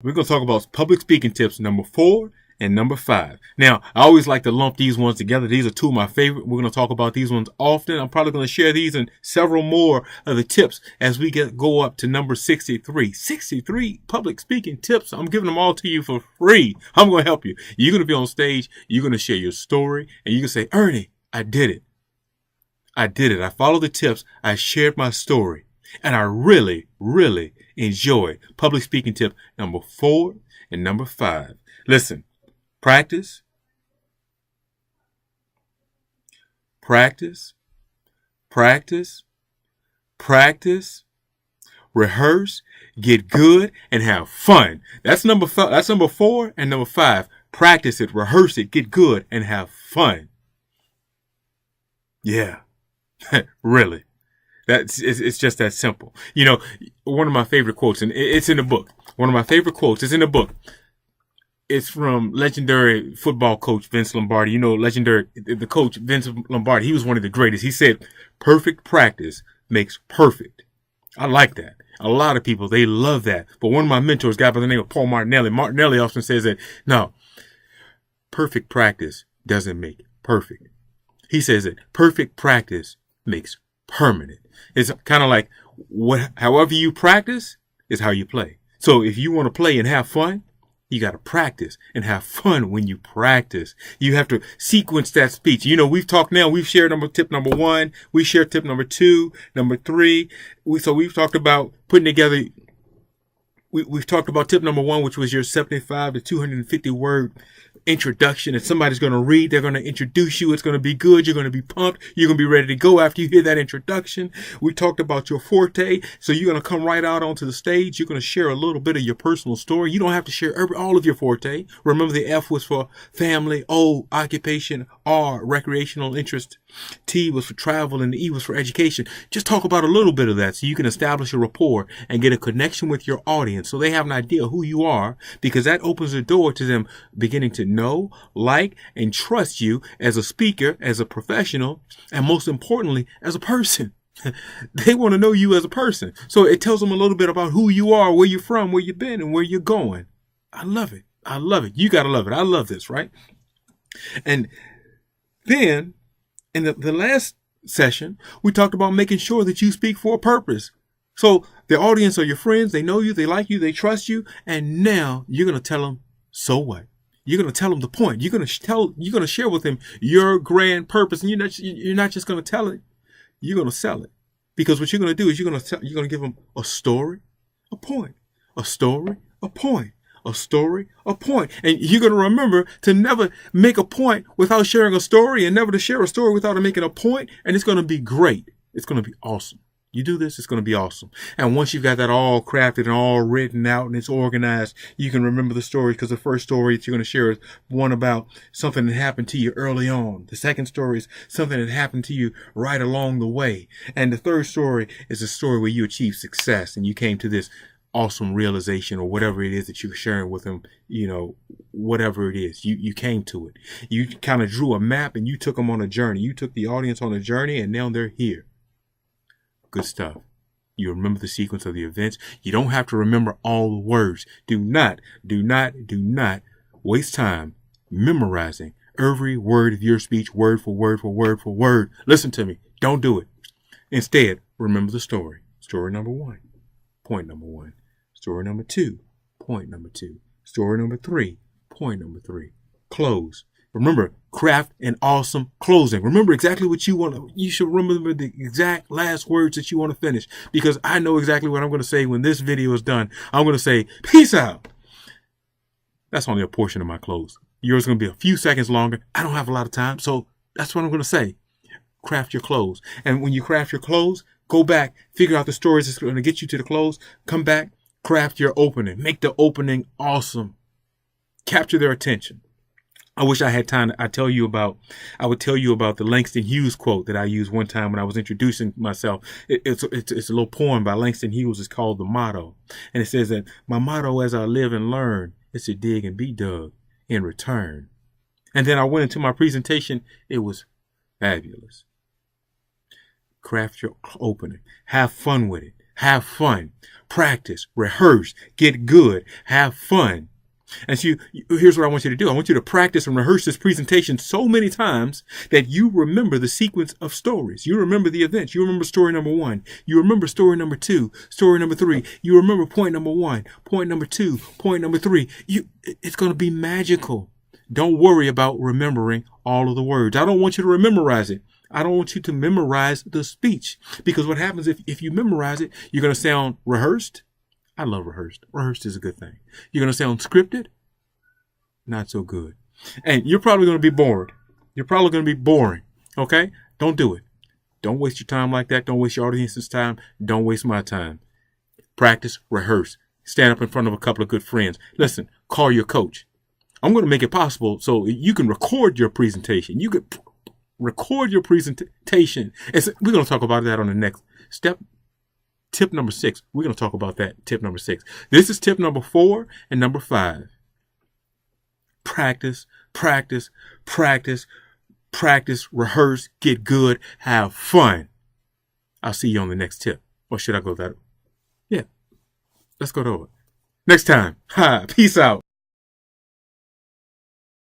We're going to talk about public speaking tips number 4 and number 5. Now, I always like to lump these ones together. These are two of my favorite. We're going to talk about these ones often. I'm probably going to share these and several more of the tips as we go up to number 63. 63 public speaking tips. I'm giving them all to you for free. I'm going to help you. You're going to be on stage. You're going to share your story and you can say, Ernie, I did it. I did it. I followed the tips. I shared my story. And I really, really enjoy public speaking tip number 4 and number 5. Listen, practice, practice, practice, practice, rehearse, get good, and have fun. That's number 5. That's number 4 and number 5. Practice it, rehearse it, get good, and have fun. Yeah, really. It's just that simple. You know, one of my favorite quotes, and it's in the book. One of my favorite quotes is in the book. It's from legendary football coach Vince Lombardi. You know, the coach Vince Lombardi. He was one of the greatest. He said, perfect practice makes perfect. I like that. A lot of people, they love that. But one of my mentors, a guy by the name of Paul Martinelli. Martinelli often says that, no, perfect practice doesn't make perfect. He says that perfect practice makes permanent. It's kind of like however you practice is how you play. So if you want to play and have fun, you got to practice and have fun when you practice. You have to sequence that speech. You know, we've shared tip number 1. We shared tip number 2, number 3. So we've talked about putting together. We've talked about tip number 1, which was your 75 to 250 word introduction, and somebody's going to read. They're going to introduce you. It's going to be good. You're going to be pumped. You're going to be ready to go after you hear that introduction. We talked about your forte. So you're going to come right out onto the stage. You're going to share a little bit of your personal story. You don't have to share all of your forte. Remember, the F was for family, O, occupation, R, recreational interest, T was for travel, and the E was for education. Just talk about a little bit of that so you can establish a rapport and get a connection with your audience so they have an idea who you are, because that opens the door to them beginning to know, like, and trust you as a speaker, as a professional, and most importantly, as a person. They want to know you as a person. So it tells them a little bit about who you are, where you're from, where you've been, and where you're going. I love it. I love it. You got to love it. I love this, right? And then in the last session, we talked about making sure that you speak for a purpose. So the audience are your friends. They know you. They like you. They trust you. And now you're going to tell them, so what? You're going to tell them the point. You're going to share with them your grand purpose. And you're not just going to tell it. You're going to sell it. Because what you're going to do is you're going to give them a story, a point, a story, a point, a story, a point. And you're going to remember to never make a point without sharing a story, and never to share a story without making a point. And it's going to be great. It's going to be awesome. You do this, it's going to be awesome. And once you've got that all crafted and all written out and it's organized, you can remember the story, because the first story that you're going to share is one about something that happened to you early on. The second story is something that happened to you right along the way. And the third story is a story where you achieved success and you came to this awesome realization, or whatever it is that you're sharing with them, whatever it is, you came to it. You kind of drew a map and you took them on a journey. You took the audience on a journey, and now they're here. Good stuff. You remember the sequence of the events. You don't have to remember all the words. Do not waste time memorizing every word of your speech, word for word for word for word. Listen to me. Don't do it. Instead, remember the story. Story number 1, point number 1. Story number 2, point number 2. Story number 3, point number 3. Close. Remember, craft an awesome closing. Remember exactly what you want. You should remember the exact last words that you want to finish, because I know exactly what I'm going to say when this video is done. I'm going to say, peace out. That's only a portion of my close. Yours is going to be a few seconds longer. I don't have a lot of time, so that's what I'm going to say. Craft your close. And when you craft your close, go back, figure out the stories that's going to get you to the close. Come back, craft your opening. Make the opening awesome. Capture their attention. I wish I had time. I would tell you about the Langston Hughes quote that I used one time when I was introducing myself. It's a little poem by Langston Hughes. It's called The Motto. And it says that my motto as I live and learn is to dig and be dug in return. And then I went into my presentation. It was fabulous. Craft your opening. Have fun with it. have fun. Practice, rehearse, get good, have fun. And so here's what I want you to do. I want you to practice and rehearse this presentation so many times that you remember the sequence of stories. You remember the events. You remember story number 1. You remember story number 2, story number 3. You remember point number 1, point number 2, point number 3. It's going to be magical. Don't worry about remembering all of the words. I don't want you to memorize it. I don't want you to memorize the speech, because what happens if you memorize it, you're going to sound rehearsed. I love rehearsed. Rehearsed is a good thing. You're going to sound scripted. Not so good. And you're probably going to be bored. You're probably going to be boring. Okay? Don't do it. Don't waste your time like that. Don't waste your audience's time. Don't waste my time. Practice, rehearse. Stand up in front of a couple of good friends. Listen, call your coach. I'm going to make it possible so you can record your presentation. You could record your presentation. We're going to talk about that on the next step. Tip number 6. We're going to talk about that. Tip number 6. This is tip number 4 and number 5. Practice, practice, practice, practice, rehearse, get good, have fun. I'll see you on the next tip. Or should I go that? Yeah. Let's go to it. Next time. Hi. Peace out.